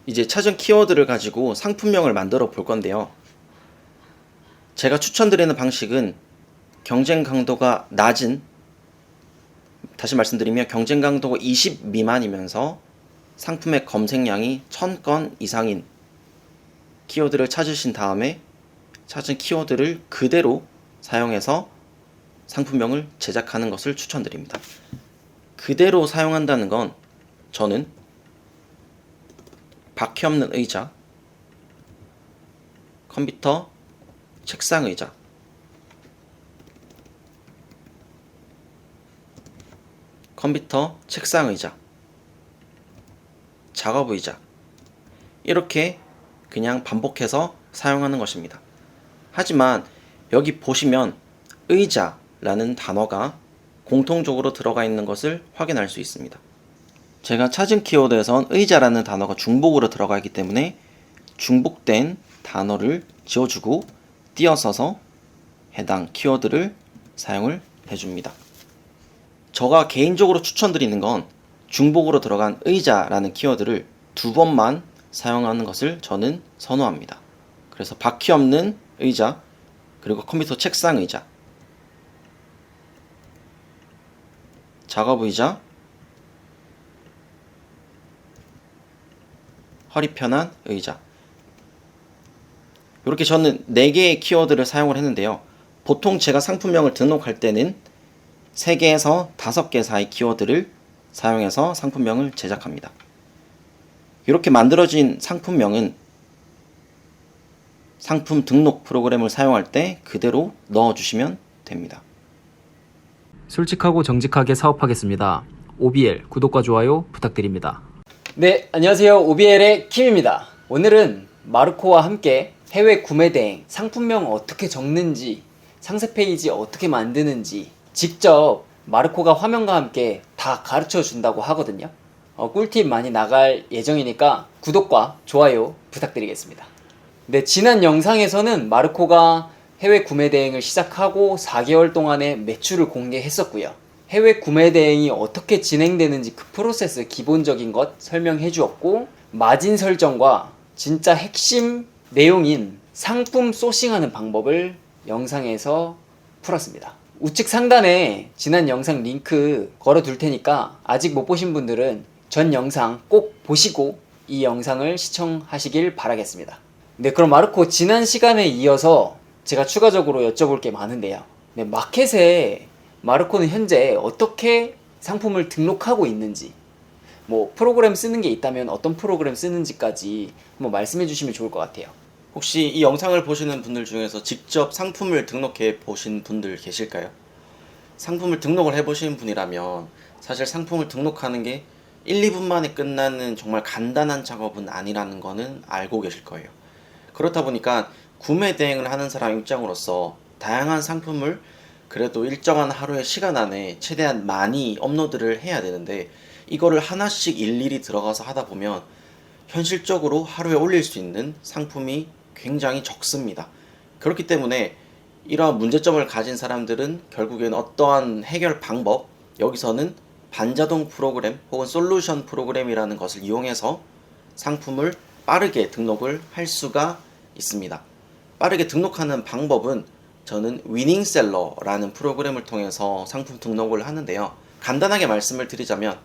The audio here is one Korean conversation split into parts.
이제 찾은 키워드를 가지고 상품명을 만들어 볼 건데요. 제가 추천드리는 방식은 경쟁 강도가 낮은, 다시 말씀드리면 경쟁 강도가 20 미만이면서 상품의 검색량이 1000건 이상인 키워드를 찾으신 다음에 찾은 키워드를 그대로 사용해서 상품명을 제작하는 것을 추천드립니다. 그대로 사용한다는 건 저는 바퀴 없는 의자, 컴퓨터, 책상 의자, 컴퓨터, 책상 의자, 작업 의자, 이렇게 그냥 반복해서 사용하는 것입니다. 하지만 여기 보시면 의자라는 단어가 공통적으로 들어가 있는 것을 확인할 수 있습니다. 제가 찾은 키워드에선 의자라는 단어가 중복으로 들어가 있기 때문에 중복된 단어를 지워주고 띄어써서 해당 키워드를 사용을 해줍니다. 제가 개인적으로 추천드리는 건 중복으로 들어간 의자라는 키워드를 2번만 사용하는 것을 저는 선호합니다. 그래서 바퀴 없는 의자, 그리고 컴퓨터 책상 의자, 작업 의자, 허리 편한 의자, 이렇게 저는 4개의 키워드를 사용을 했는데요. 보통 제가 상품명을 등록할 때는 3개에서 5개 사이 키워드를 사용해서 상품명을 제작합니다. 이렇게 만들어진 상품명은 상품 등록 프로그램을 사용할 때 그대로 넣어주시면 됩니다. 솔직하고 정직하게 사업하겠습니다. OBL 구독과 좋아요 부탁드립니다. 네, 안녕하세요. OBL의 킴입니다. 오늘은 마르코와 함께 해외 구매 대행, 상품명 어떻게 적는지, 상세 페이지 어떻게 만드는지 직접 마르코가 화면과 함께 다 가르쳐 준다고 하거든요. 꿀팁 많이 나갈 예정이니까 구독과 좋아요 부탁드리겠습니다. 네, 지난 영상에서는 마르코가 해외 구매 대행을 시작하고 4개월 동안의 매출을 공개했었고요. 해외 구매 대행이 어떻게 진행되는지 그 프로세스 기본적인 것 설명해 주었고, 마진 설정과 진짜 핵심 내용인 상품 소싱하는 방법을 영상에서 풀었습니다. 우측 상단에 지난 영상 링크 걸어 둘 테니까 아직 못 보신 분들은 전 영상 꼭 보시고 이 영상을 시청하시길 바라겠습니다. 네, 그럼 마르코 지난 시간에 이어서 제가 추가적으로 여쭤볼 게 많은데요. 네, 마켓에 마르코는 현재 어떻게 상품을 등록하고 있는지, 뭐 프로그램 쓰는 게 있다면 어떤 프로그램 쓰는지까지 한번 말씀해 주시면 좋을 것 같아요. 혹시 이 영상을 보시는 분들 중에서 직접 상품을 등록해 보신 분들 계실까요? 상품을 등록을 해 보신 분이라면 사실 상품을 등록하는 게 1, 2분 만에 끝나는 정말 간단한 작업은 아니라는 거는 알고 계실 거예요. 그렇다 보니까 구매 대행을 하는 사람 입장으로서 다양한 상품을 그래도 일정한 하루의 시간 안에 최대한 많이 업로드를 해야 되는데, 이거를 하나씩 일일이 들어가서 하다 보면 현실적으로 하루에 올릴 수 있는 상품이 굉장히 적습니다. 그렇기 때문에 이러한 문제점을 가진 사람들은 결국엔 어떠한 해결 방법, 여기서는 반자동 프로그램 혹은 솔루션 프로그램이라는 것을 이용해서 상품을 빠르게 등록을 할 수가 있습니다. 빠르게 등록하는 방법은 저는 위닝셀러라는 프로그램을 통해서 상품 등록을 하는데요. 간단하게 말씀을 드리자면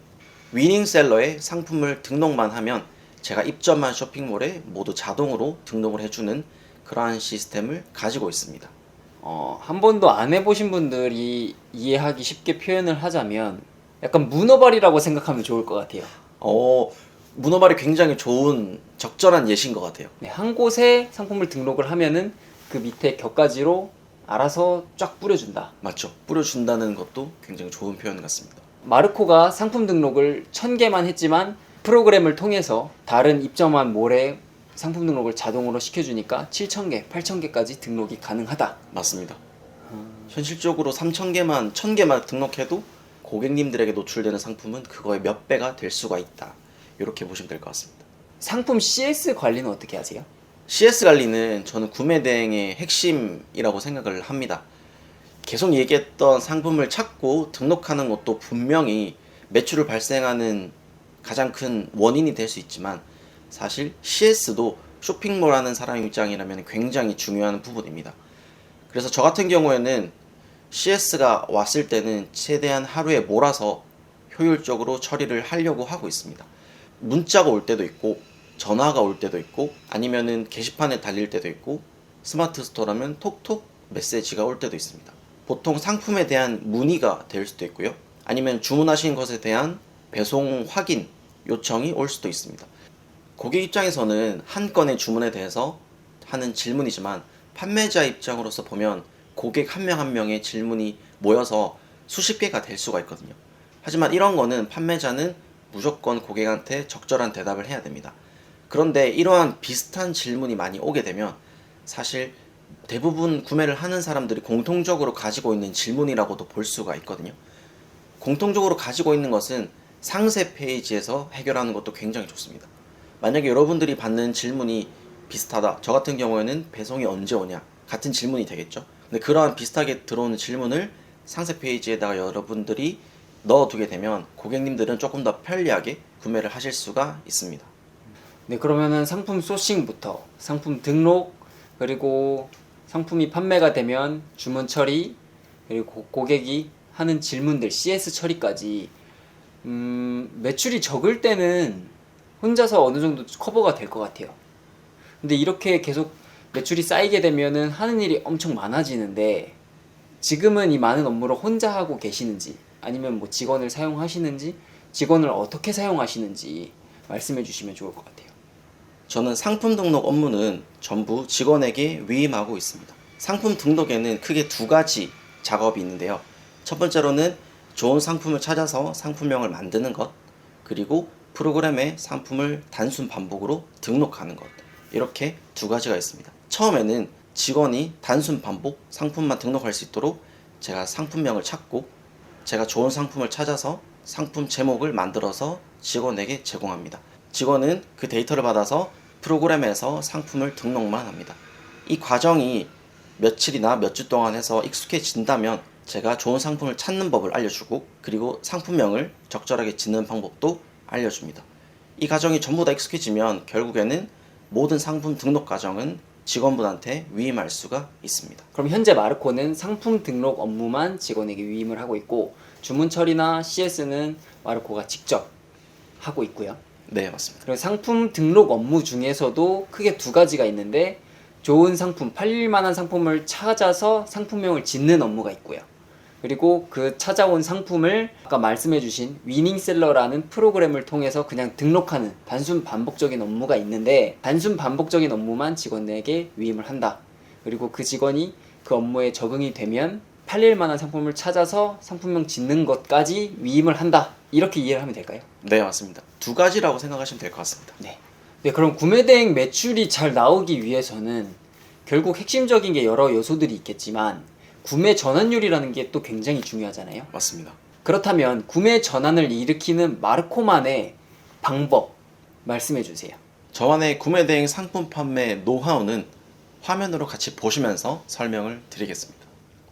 위닝셀러에 상품을 등록만 하면 제가 입점한 쇼핑몰에 모두 자동으로 등록을 해주는 그러한 시스템을 가지고 있습니다. 한 번도 안 해보신 분들이 이해하기 쉽게 표현을 하자면 약간 문어발이라고 생각하면 좋을 것 같아요. 문어발이 굉장히 좋은 적절한 예시인 것 같아요. 네, 한 곳에 상품을 등록을 하면은 그 밑에 곁가지로 알아서 쫙 뿌려준다. 맞죠? 뿌려준다는 것도 굉장히 좋은 표현 같습니다. 마르코가 상품 등록을 1000개만 했지만 프로그램을 통해서 다른 입점한 몰에 상품 등록을 자동으로 시켜주니까 7000개, 8000개까지 등록이 가능하다. 맞습니다. 현실적으로 3000개만, 1000개만 등록해도 고객님들에게 노출되는 상품은 그거의 몇 배가 될 수가 있다. 이렇게 보시면 될 것 같습니다. 상품 CS 관리는 어떻게 하세요? CS 관리는 저는 구매 대행의 핵심이라고 생각을 합니다. 계속 얘기했던 상품을 찾고 등록하는 것도 분명히 매출을 발생하는 가장 큰 원인이 될 수 있지만, 사실 CS도 쇼핑몰 하는 사람 입장이라면 굉장히 중요한 부분입니다. 그래서 저 같은 경우에는 CS가 왔을 때는 최대한 하루에 몰아서 효율적으로 처리를 하려고 하고 있습니다. 문자가 올 때도 있고 전화가 올 때도 있고 아니면은 게시판에 달릴 때도 있고 스마트 스토어라면 톡톡 메시지가 올 때도 있습니다. 보통 상품에 대한 문의가 될 수도 있고요. 아니면 주문하신 것에 대한 배송 확인 요청이 올 수도 있습니다. 고객 입장에서는 한 건의 주문에 대해서 하는 질문이지만 판매자 입장으로서 보면 고객 한 명 한 명의 질문이 모여서 수십 개가 될 수가 있거든요. 하지만 이런 거는 판매자는 무조건 고객한테 적절한 대답을 해야 됩니다. 그런데 이러한 비슷한 질문이 많이 오게 되면 사실 대부분 구매를 하는 사람들이 공통적으로 가지고 있는 질문이라고도 볼 수가 있거든요. 공통적으로 가지고 있는 것은 상세 페이지에서 해결하는 것도 굉장히 좋습니다. 만약에 여러분들이 받는 질문이 비슷하다. 저 같은 경우에는 배송이 언제 오냐? 같은 질문이 되겠죠. 근데 그러한 비슷하게 들어오는 질문을 상세 페이지에다가 여러분들이 넣어두게 되면 고객님들은 조금 더 편리하게 구매를 하실 수가 있습니다. 네, 그러면은 상품 소싱부터 상품 등록, 그리고 상품이 판매가 되면 주문 처리, 그리고 고객이 하는 질문들 CS 처리까지 매출이 적을 때는 혼자서 어느 정도 커버가 될 것 같아요. 근데 이렇게 계속 매출이 쌓이게 되면은 하는 일이 엄청 많아지는데, 지금은 이 많은 업무를 혼자 하고 계시는지, 아니면 뭐 직원을 사용하시는지, 직원을 어떻게 사용하시는지 말씀해 주시면 좋을 것 같아요. 저는 상품 등록 업무는 전부 직원에게 위임하고 있습니다. 상품 등록에는 크게 두 가지 작업이 있는데요. 첫 번째로는 좋은 상품을 찾아서 상품명을 만드는 것, 그리고 프로그램에 상품을 단순 반복으로 등록하는 것, 이렇게 두 가지가 있습니다. 처음에는 직원이 단순 반복 상품만 등록할 수 있도록 제가 상품명을 찾고 제가 좋은 상품을 찾아서 상품 제목을 만들어서 직원에게 제공합니다. 직원은 그 데이터를 받아서 프로그램에서 상품을 등록만 합니다. 이 과정이 며칠이나 몇 주 동안 해서 익숙해진다면 제가 좋은 상품을 찾는 법을 알려주고, 그리고 상품명을 적절하게 짓는 방법도 알려줍니다. 이 과정이 전부 다 익숙해지면 결국에는 모든 상품 등록 과정은 직원분한테 위임할 수가 있습니다. 그럼 현재 마르코는 상품 등록 업무만 직원에게 위임을 하고 있고, 주문 처리나 CS는 마르코가 직접 하고 있고요. 네, 맞습니다. 그리고 상품 등록 업무 중에서도 크게 두 가지가 있는데, 좋은 상품, 팔릴 만한 상품을 찾아서 상품명을 짓는 업무가 있고요. 그리고 그 찾아온 상품을 아까 말씀해주신 위닝셀러라는 프로그램을 통해서 그냥 등록하는 단순 반복적인 업무가 있는데, 단순 반복적인 업무만 직원에게 위임을 한다. 그리고 그 직원이 그 업무에 적응이 되면 팔릴 만한 상품을 찾아서 상품명 짓는 것까지 위임을 한다. 이렇게 이해를 하면 될까요? 네, 맞습니다. 두 가지라고 생각하시면 될 것 같습니다. 네. 네, 그럼 구매 대행 매출이 잘 나오기 위해서는 결국 핵심적인 게 여러 요소들이 있겠지만, 구매 전환율이라는 게 또 굉장히 중요하잖아요. 맞습니다. 그렇다면 구매 전환을 일으키는 마르코만의 방법 말씀해 주세요. 저만의 구매 대행 상품 판매 노하우는 화면으로 같이 보시면서 설명을 드리겠습니다.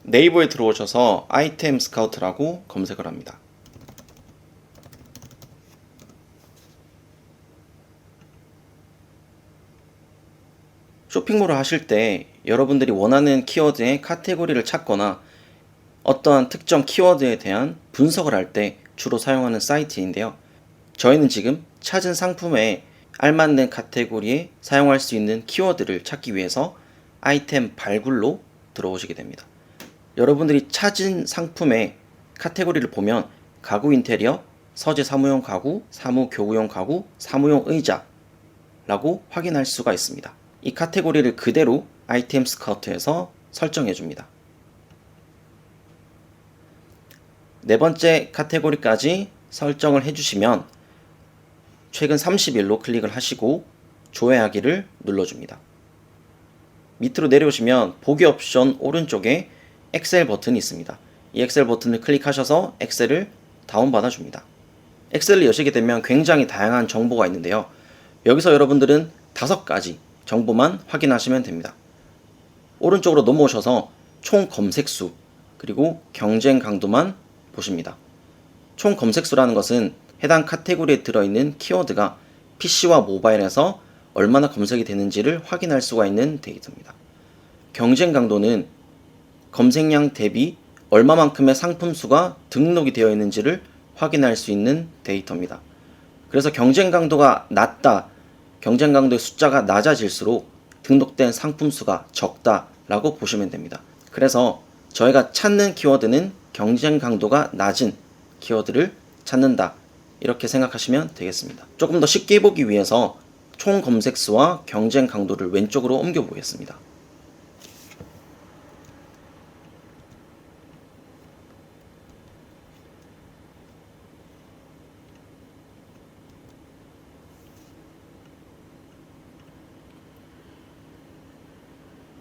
네이버에 들어오셔서 아이템 스카우트라고 검색을 합니다. 쇼핑몰을 하실 때 여러분들이 원하는 키워드의 카테고리를 찾거나 어떠한 특정 키워드에 대한 분석을 할 때 주로 사용하는 사이트인데요. 저희는 지금 찾은 상품에 알맞는 카테고리에 사용할 수 있는 키워드를 찾기 위해서 아이템 발굴로 들어오시게 됩니다. 여러분들이 찾은 상품의 카테고리를 보면 가구 인테리어, 서재 사무용 가구, 사무 교구용 가구, 사무용 의자 라고 확인할 수가 있습니다. 이 카테고리를 그대로 아이템 스카우트에서 설정해 줍니다. 네 번째 카테고리까지 설정을 해주시면 최근 30일로 클릭을 하시고 조회하기를 눌러줍니다. 밑으로 내려오시면 보기 옵션 오른쪽에 엑셀 버튼이 있습니다. 이 엑셀 버튼을 클릭하셔서 엑셀을 다운받아 줍니다. 엑셀을 여시게 되면 굉장히 다양한 정보가 있는데요. 여기서 여러분들은 5가지 정보만 확인하시면 됩니다. 오른쪽으로 넘어오셔서 총 검색수, 그리고 경쟁 강도만 보십니다. 총 검색수라는 것은 해당 카테고리에 들어있는 키워드가 PC와 모바일에서 얼마나 검색이 되는지를 확인할 수가 있는 데이터입니다. 경쟁 강도는 검색량 대비 얼마만큼의 상품 수가 등록이 되어 있는지를 확인할 수 있는 데이터입니다. 그래서 경쟁 강도가 낮다, 경쟁 강도의 숫자가 낮아질수록 등록된 상품 수가 적다라고 보시면 됩니다. 그래서 저희가 찾는 키워드는 경쟁 강도가 낮은 키워드를 찾는다, 이렇게 생각하시면 되겠습니다. 조금 더 쉽게 보기 위해서 총 검색 수와 경쟁 강도를 왼쪽으로 옮겨 보겠습니다.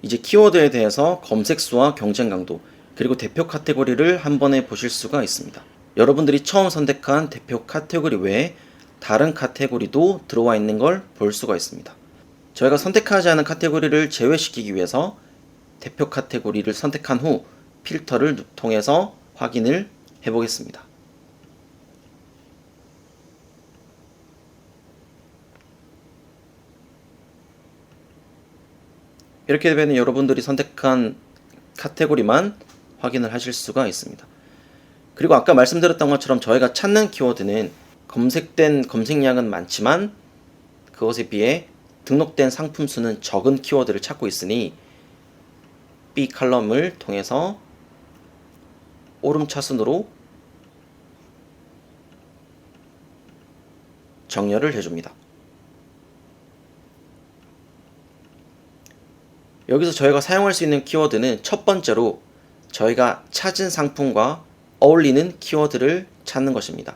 이제 키워드에 대해서 검색 수와 경쟁 강도, 그리고 대표 카테고리를 한 번에 보실 수가 있습니다. 여러분들이 처음 선택한 대표 카테고리 외에 다른 카테고리도 들어와 있는 걸 볼 수가 있습니다. 저희가 선택하지 않은 카테고리를 제외시키기 위해서 대표 카테고리를 선택한 후 필터를 통해서 확인을 해보겠습니다. 이렇게 되면 여러분들이 선택한 카테고리만 확인을 하실 수가 있습니다. 그리고 아까 말씀드렸던 것처럼 저희가 찾는 키워드는 검색된 검색량은 많지만 그것에 비해 등록된 상품 수는 적은 키워드를 찾고 있으니 B 칼럼을 통해서 오름차순으로 정렬을 해줍니다. 여기서 저희가 사용할 수 있는 키워드는 첫 번째로 저희가 찾은 상품과 어울리는 키워드를 찾는 것입니다.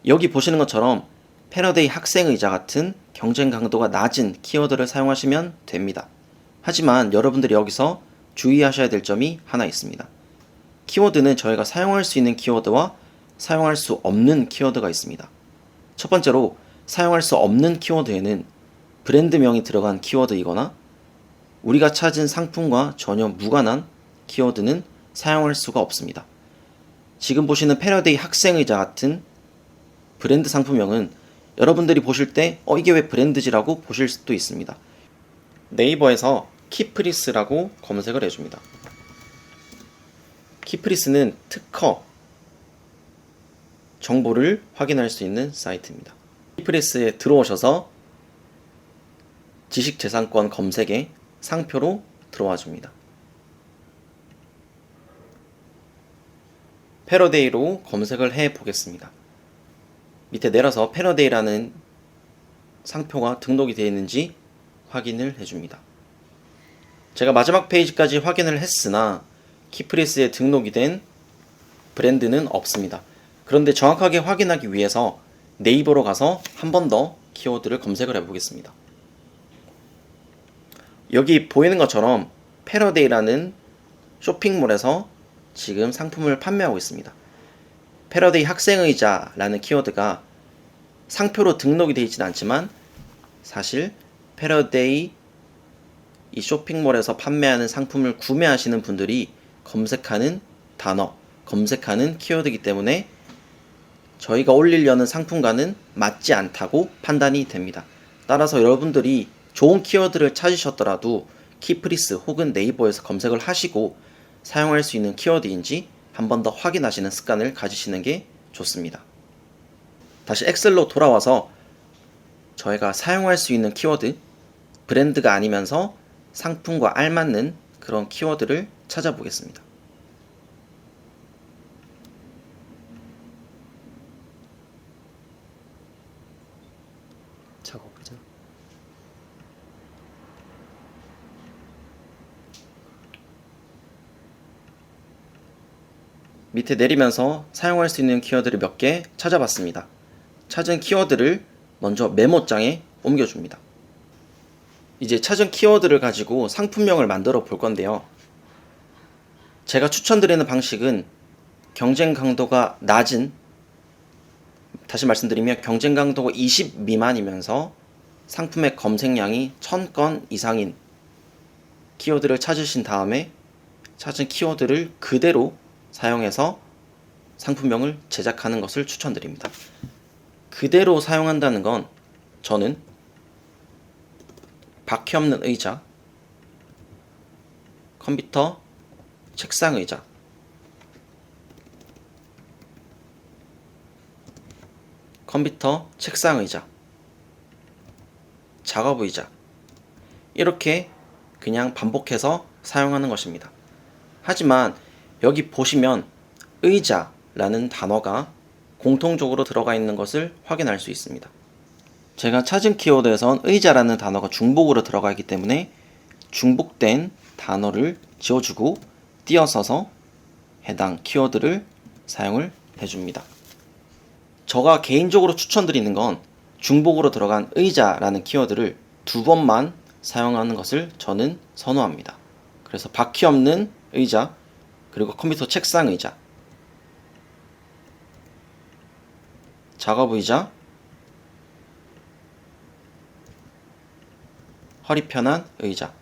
여기 보시는 것처럼 패러데이 학생의자 같은 경쟁 강도가 낮은 키워드를 사용하시면 됩니다. 하지만 여러분들이 여기서 주의하셔야 될 점이 하나 있습니다. 키워드는 저희가 사용할 수 있는 키워드와 사용할 수 없는 키워드가 있습니다. 첫 번째로 사용할 수 없는 키워드에는 브랜드명이 들어간 키워드이거나 우리가 찾은 상품과 전혀 무관한 키워드는 사용할 수가 없습니다. 지금 보시는 패러데이 학생의자 같은 브랜드 상품명은 여러분들이 보실 때 이게 왜 브랜드지라고 보실 수도 있습니다. 네이버에서 키프리스라고 검색을 해줍니다. 키프리스는 특허 정보를 확인할 수 있는 사이트입니다. 키프리스에 들어오셔서 지식재산권 검색에 상표로 들어와 줍니다. 패러데이로 검색을 해 보겠습니다. 밑에 내려서 패러데이라는 상표가 등록이 되어 있는지 확인을 해줍니다. 제가 마지막 페이지까지 확인을 했으나 키프리스에 등록이 된 브랜드는 없습니다. 그런데 정확하게 확인하기 위해서 네이버로 가서 한 번 더 키워드를 검색을 해보겠습니다. 여기 보이는 것처럼 패러데이라는 쇼핑몰에서 지금 상품을 판매하고 있습니다. 패러데이 학생의자라는 키워드가 상표로 등록이 되어 있지는 않지만 사실 패러데이 이 쇼핑몰에서 판매하는 상품을 구매하시는 분들이 검색하는 단어, 검색하는 키워드이기 때문에 저희가 올리려는 상품과는 맞지 않다고 판단이 됩니다. 따라서 여러분들이 좋은 키워드를 찾으셨더라도 키프리스 혹은 네이버에서 검색을 하시고 사용할 수 있는 키워드인지 한 번 더 확인하시는 습관을 가지시는 게 좋습니다. 다시 엑셀로 돌아와서 저희가 사용할 수 있는 키워드, 브랜드가 아니면서 상품과 알맞는 그런 키워드를 찾아보겠습니다. 작업하자. 밑에 내리면서 사용할 수 있는 키워드를 몇 개 찾아봤습니다. 찾은 키워드를 먼저 메모장에 옮겨줍니다. 이제 찾은 키워드를 가지고 상품명을 만들어 볼 건데요. 제가 추천드리는 방식은 경쟁 강도가 낮은, 다시 말씀드리면 경쟁 강도가 20 미만이면서 상품의 검색량이 1000건 이상인 키워드를 찾으신 다음에 찾은 키워드를 그대로 사용해서 상품명을 제작하는 것을 추천드립니다. 그대로 사용한다는 건 저는 바퀴 없는 의자, 컴퓨터, 책상 의자, 컴퓨터, 책상 의자, 작업 의자, 이렇게 그냥 반복해서 사용하는 것입니다. 하지만 여기 보시면 의자라는 단어가 공통적으로 들어가 있는 것을 확인할 수 있습니다. 제가 찾은 키워드에선 의자라는 단어가 중복으로 들어가 있기 때문에 중복된 단어를 지워주고 띄어써서 해당 키워드를 사용을 해줍니다. 제가 개인적으로 추천드리는 건 중복으로 들어간 의자라는 키워드를 2번만 사용하는 것을 저는 선호합니다. 그래서 바퀴 없는 의자, 그리고 컴퓨터 책상 의자, 작업 의자, 허리 편한 의자,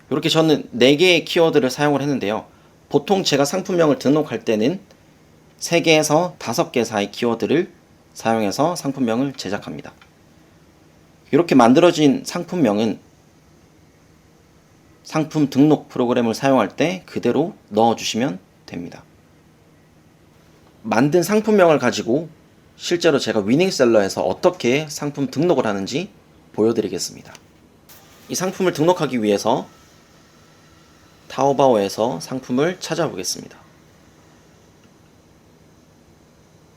이렇게 저는 4개의 키워드를 사용을 했는데요. 보통 제가 상품명을 등록할 때는 3개에서 5개 사이 키워드를 사용해서 상품명을 제작합니다. 이렇게 만들어진 상품명은 상품 등록 프로그램을 사용할 때 그대로 넣어주시면 됩니다. 만든 상품명을 가지고 실제로 제가 위닝셀러에서 어떻게 상품 등록을 하는지 보여드리겠습니다. 이 상품을 등록하기 위해서 타오바오에서 상품을 찾아보겠습니다.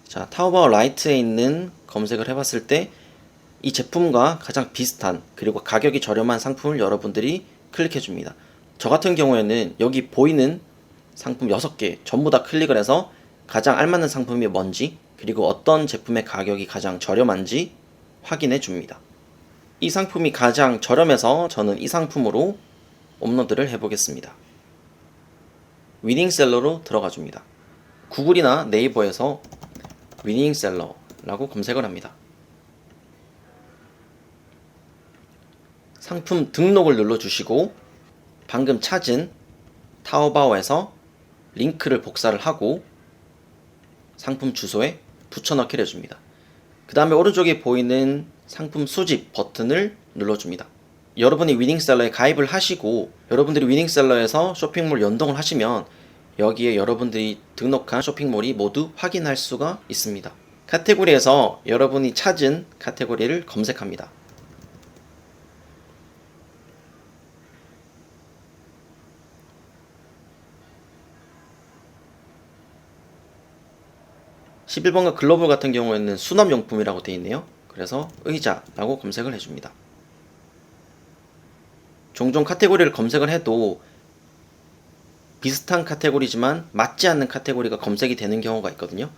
자, 타오바오 라이트에 있는 검색을 해봤을 때 이 제품과 가장 비슷한 그리고 가격이 저렴한 상품을 여러분들이 클릭해 줍니다. 저 같은 경우에는 여기 보이는 상품 6개 전부 다 클릭을 해서 가장 알맞는 상품이 뭔지, 그리고 어떤 제품의 가격이 가장 저렴한지 확인해 줍니다. 이 상품이 가장 저렴해서 저는 이 상품으로 업로드를 해보겠습니다. 위닝셀러로 들어가 줍니다. 구글이나 네이버에서 위닝셀러라고 검색을 합니다. 상품 등록을 눌러주시고 방금 찾은 타오바오에서 링크를 복사를 하고 상품 주소에 붙여넣기를 해줍니다. 그 다음에 오른쪽에 보이는 상품 수집 버튼을 눌러줍니다. 여러분이 위닝셀러에 가입을 하시고 여러분들이 위닝셀러에서 쇼핑몰 연동을 하시면 여기에 여러분들이 등록한 쇼핑몰이 모두 확인할 수가 있습니다. 카테고리에서 여러분이 찾은 카테고리를 검색합니다. (11번가) 글로벌 같은 경우에는 수납용품이라고 되어 있네요. 그래서 의자라고 검색을 해줍니다. 종종 카테고리를 검색을 해도 비슷한 카테고리지만 맞지 않는 카테고리가 검색이 되는 경우가 있거든요.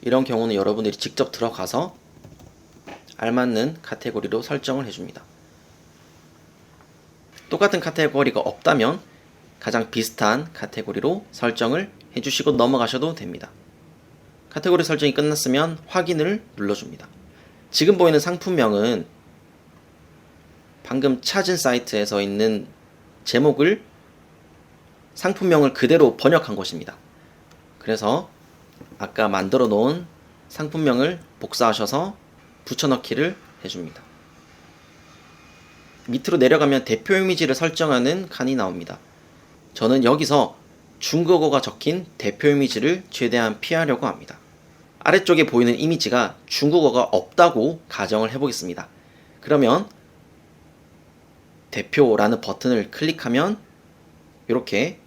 이런 경우는 여러분들이 직접 들어가서 알맞는 카테고리로 설정을 해줍니다. 똑같은 카테고리가 없다면 가장 비슷한 카테고리로 설정을 해주시고 넘어가셔도 됩니다. 카테고리 설정이 끝났으면 확인을 눌러줍니다. 지금 보이는 상품명은 방금 찾은 사이트에서 있는 제목을 상품명을 그대로 번역한 것입니다. 그래서 아까 만들어 놓은 상품명을 복사하셔서 붙여넣기를 해줍니다. 밑으로 내려가면 대표 이미지를 설정하는 칸이 나옵니다. 저는 여기서 중국어가 적힌 대표 이미지를 최대한 피하려고 합니다. 아래쪽에 보이는 이미지가 중국어가 없다고 가정을 해보겠습니다. 그러면 대표라는 버튼을 클릭하면 이렇게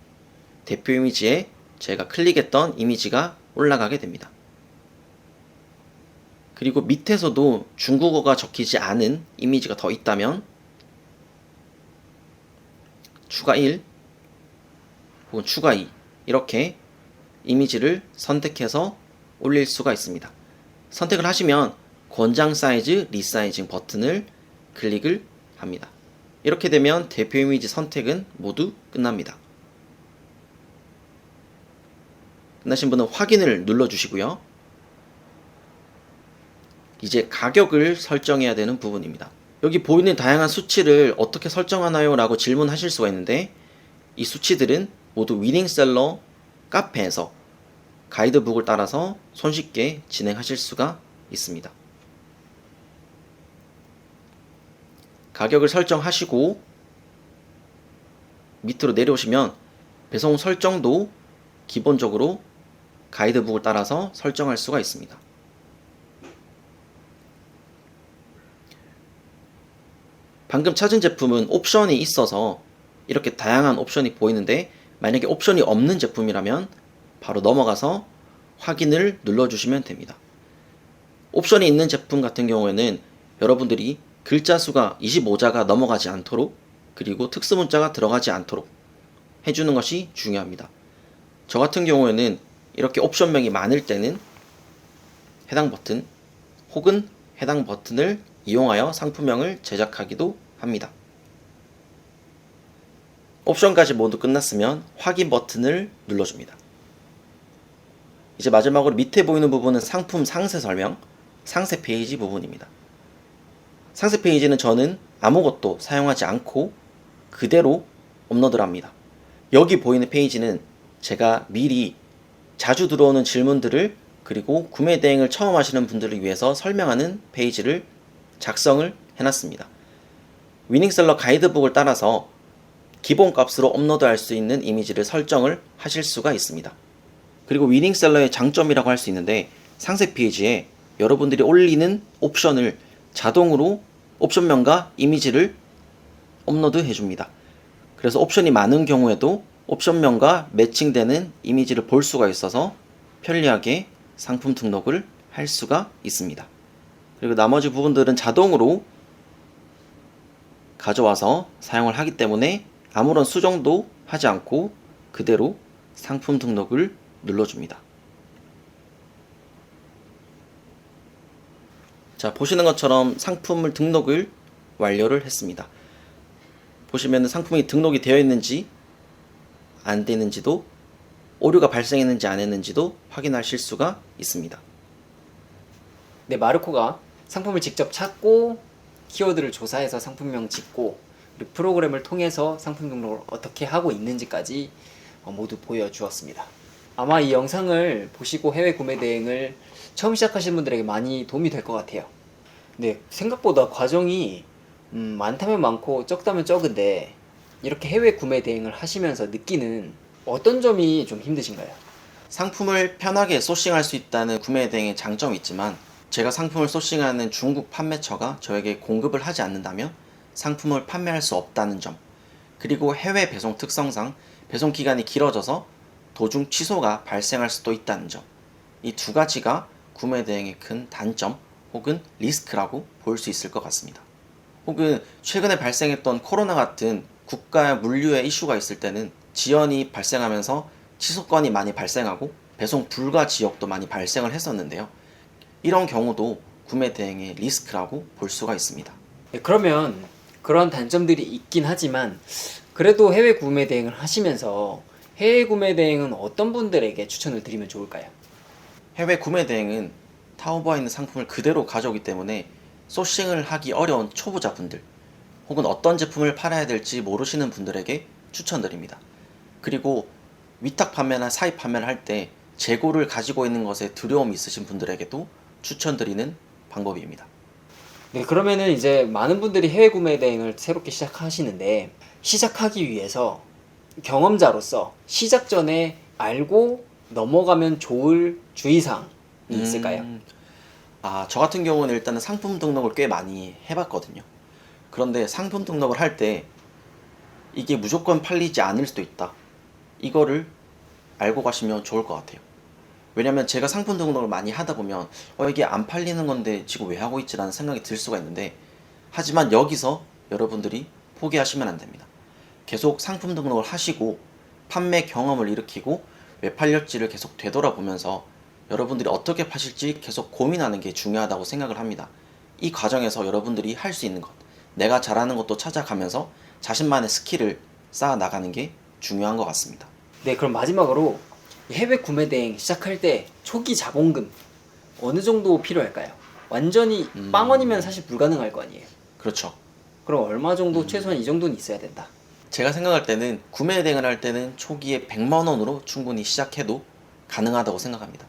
대표 이미지에 제가 클릭했던 이미지가 올라가게 됩니다. 그리고 밑에서도 중국어가 적히지 않은 이미지가 더 있다면 추가 1 혹은 추가 2 이렇게 이미지를 선택해서 올릴 수가 있습니다. 선택을 하시면 권장 사이즈 리사이징 버튼을 클릭을 합니다. 이렇게 되면 대표 이미지 선택은 모두 끝납니다. 끝나신 분은 확인을 눌러주시고요. 이제 가격을 설정해야 되는 부분입니다. 여기 보이는 다양한 수치를 어떻게 설정하나요? 라고 질문하실 수가 있는데 이 수치들은 모두 위닝셀러 카페에서 가이드북을 따라서 손쉽게 진행하실 수가 있습니다. 가격을 설정하시고 밑으로 내려오시면 배송 설정도 기본적으로 가이드북을 따라서 설정할 수가 있습니다. 방금 찾은 제품은 옵션이 있어서 이렇게 다양한 옵션이 보이는데, 만약에 옵션이 없는 제품이라면 바로 넘어가서 확인을 눌러주시면 됩니다. 옵션이 있는 제품 같은 경우에는 여러분들이 글자 수가 25자가 넘어가지 않도록, 그리고 특수 문자가 들어가지 않도록 해주는 것이 중요합니다. 저 같은 경우에는 이렇게 옵션명이 많을 때는 해당 버튼 혹은 해당 버튼을 이용하여 상품명을 제작하기도 합니다. 옵션까지 모두 끝났으면 확인 버튼을 눌러줍니다. 이제 마지막으로 밑에 보이는 부분은 상품 상세 설명, 상세 페이지 부분입니다. 상세 페이지는 저는 아무것도 사용하지 않고 그대로 업로드를 합니다. 여기 보이는 페이지는 제가 미리 자주 들어오는 질문들을, 그리고 구매 대행을 처음 하시는 분들을 위해서 설명하는 페이지를 작성을 해놨습니다. 위닝셀러 가이드북을 따라서 기본 값으로 업로드할 수 있는 이미지를 설정을 하실 수가 있습니다. 그리고 위닝셀러의 장점이라고 할 수 있는데, 상세 페이지에 여러분들이 올리는 옵션을 자동으로 옵션명과 이미지를 업로드 해줍니다. 그래서 옵션이 많은 경우에도 옵션명과 매칭되는 이미지를 볼 수가 있어서 편리하게 상품 등록을 할 수가 있습니다. 그리고 나머지 부분들은 자동으로 가져와서 사용을 하기 때문에 아무런 수정도 하지 않고 그대로 상품 등록을 눌러줍니다. 자, 보시는 것처럼 상품을 등록을 완료를 했습니다. 보시면 상품이 등록이 되어 있는지 안 되는지도, 오류가 발생했는지 안 했는지도 확인하실 수가 있습니다. 네, 마르코가 상품을 직접 찾고 키워드를 조사해서 상품명 짓고, 그리고 프로그램을 통해서 상품 등록을 어떻게 하고 있는지까지 모두 보여주었습니다. 아마 이 영상을 보시고 해외 구매 대행을 처음 시작하시는 분들에게 많이 도움이 될 것 같아요. 네, 생각보다 과정이 많다면 많고 적다면 적은데, 이렇게 해외 구매 대행을 하시면서 느끼는 어떤 점이 좀 힘드신가요? 상품을 편하게 소싱할 수 있다는 구매 대행의 장점이 있지만, 제가 상품을 소싱하는 중국 판매처가 저에게 공급을 하지 않는다면 상품을 판매할 수 없다는 점, 그리고 해외 배송 특성상 배송 기간이 길어져서 도중 취소가 발생할 수도 있다는 점, 이 두 가지가 구매 대행의 큰 단점 혹은 리스크라고 볼 수 있을 것 같습니다. 혹은 최근에 발생했던 코로나 같은 국가 물류의 이슈가 있을 때는 지연이 발생하면서 취소건이 많이 발생하고 배송 불가 지역도 많이 발생을 했었는데요. 이런 경우도 구매 대행의 리스크라고 볼 수가 있습니다. 네, 그러면 그런 단점들이 있긴 하지만 그래도 해외 구매 대행을 하시면서 해외 구매 대행은 어떤 분들에게 추천을 드리면 좋을까요? 해외 구매 대행은 타오바오에 있는 상품을 그대로 가져오기 때문에 소싱을 하기 어려운 초보자분들, 혹은 어떤 제품을 팔아야 될지 모르시는 분들에게 추천드립니다. 그리고 위탁 판매나 사입 판매를 할 때 재고를 가지고 있는 것에 두려움이 있으신 분들에게도 추천드리는 방법입니다. 네, 그러면은 이제 많은 분들이 해외 구매 대행을 새롭게 시작하시는데, 시작하기 위해서 경험자로서 시작 전에 알고 넘어가면 좋을 주의사항이 있을까요? 저 같은 경우는 일단은 상품 등록을 꽤 많이 해봤거든요. 그런데 상품 등록을 할 때 이게 무조건 팔리지 않을 수도 있다, 이거를 알고 가시면 좋을 것 같아요. 왜냐면 제가 상품 등록을 많이 하다 보면 이게 안 팔리는 건데 지금 왜 하고 있지 라는 생각이 들 수가 있는데, 하지만 여기서 여러분들이 포기하시면 안 됩니다. 계속 상품 등록을 하시고 판매 경험을 일으키고 왜 팔렸지를 계속 되돌아보면서 여러분들이 어떻게 파실지 계속 고민하는 게 중요하다고 생각을 합니다. 이 과정에서 여러분들이 할 수 있는 것, 내가 잘하는 것도 찾아가면서 자신만의 스킬을 쌓아 나가는 게 중요한 것 같습니다. 네, 그럼 마지막으로 해외 구매 대행 시작할 때 초기 자본금 어느 정도 필요할까요? 완전히 빵원이면 사실 불가능할 거 아니에요. 그렇죠. 그럼 얼마 정도, 최소한 이 정도는 있어야 된다? 제가 생각할 때는 구매 대행을 할 때는 초기에 100만 원으로 충분히 시작해도 가능하다고 생각합니다.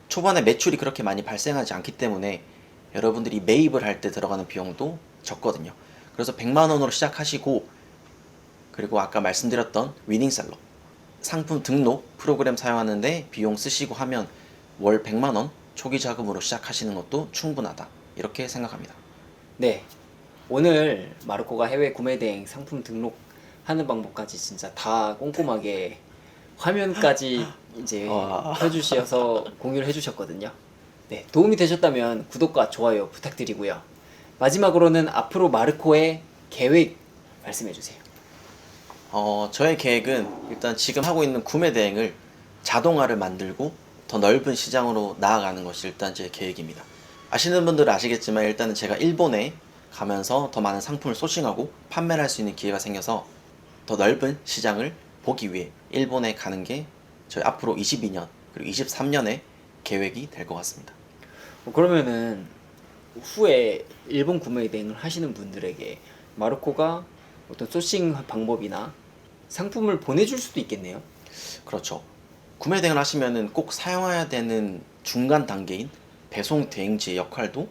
초반에 매출이 그렇게 많이 발생하지 않기 때문에 여러분들이 매입을 할 때 들어가는 비용도 적거든요. 그래서 100만 원으로 시작하시고, 그리고 아까 말씀드렸던 위닝셀러 상품 등록 프로그램 사용하는데 비용 쓰시고 하면 월 100만 원 초기 자금으로 시작하시는 것도 충분하다, 이렇게 생각합니다. 네, 오늘 마르코가 해외 구매 대행 상품 등록하는 방법까지 진짜 다 꼼꼼하게 화면까지 이제 와. 펴주셔서 공유를 해주셨거든요. 네, 도움이 되셨다면 구독과 좋아요 부탁드리고요. 마지막으로는 앞으로 마르코의 계획 말씀해주세요. 저의 계획은 일단 지금 하고 있는 구매 대행을 자동화를 만들고 더 넓은 시장으로 나아가는 것이 일단 제 계획입니다. 아시는 분들은 아시겠지만 일단은 제가 일본에 가면서 더 많은 상품을 소싱하고 판매를 할 수 있는 기회가 생겨서 더 넓은 시장을 보기 위해 일본에 가는 게 저희 앞으로 22년 그리고 23년의 계획이 될 것 같습니다. 그러면은 후에 일본 구매 대행을 하시는 분들에게 마르코가 어떤 소싱 방법이나 상품을 보내줄 수도 있겠네요. 그렇죠. 구매 대행을 하시면은 꼭 사용해야 되는 중간 단계인 배송 대행지의 역할도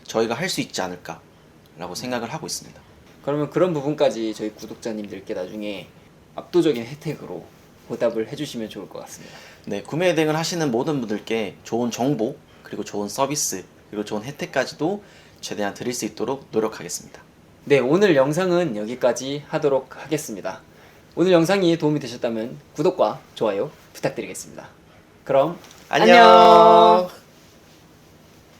저희가 할 수 있지 않을까라고 생각을 하고 있습니다. 그러면 그런 부분까지 저희 구독자님들께 나중에 압도적인 혜택으로 보답을 해주시면 좋을 것 같습니다. 네, 구매 대행을 하시는 모든 분들께 좋은 정보, 그리고 좋은 서비스, 그리고 좋은 혜택까지도 최대한 드릴 수 있도록 노력하겠습니다. 네, 오늘 영상은 여기까지 하도록 하겠습니다. 오늘 영상이 도움이 되셨다면 구독과 좋아요 부탁드리겠습니다. 그럼 안녕!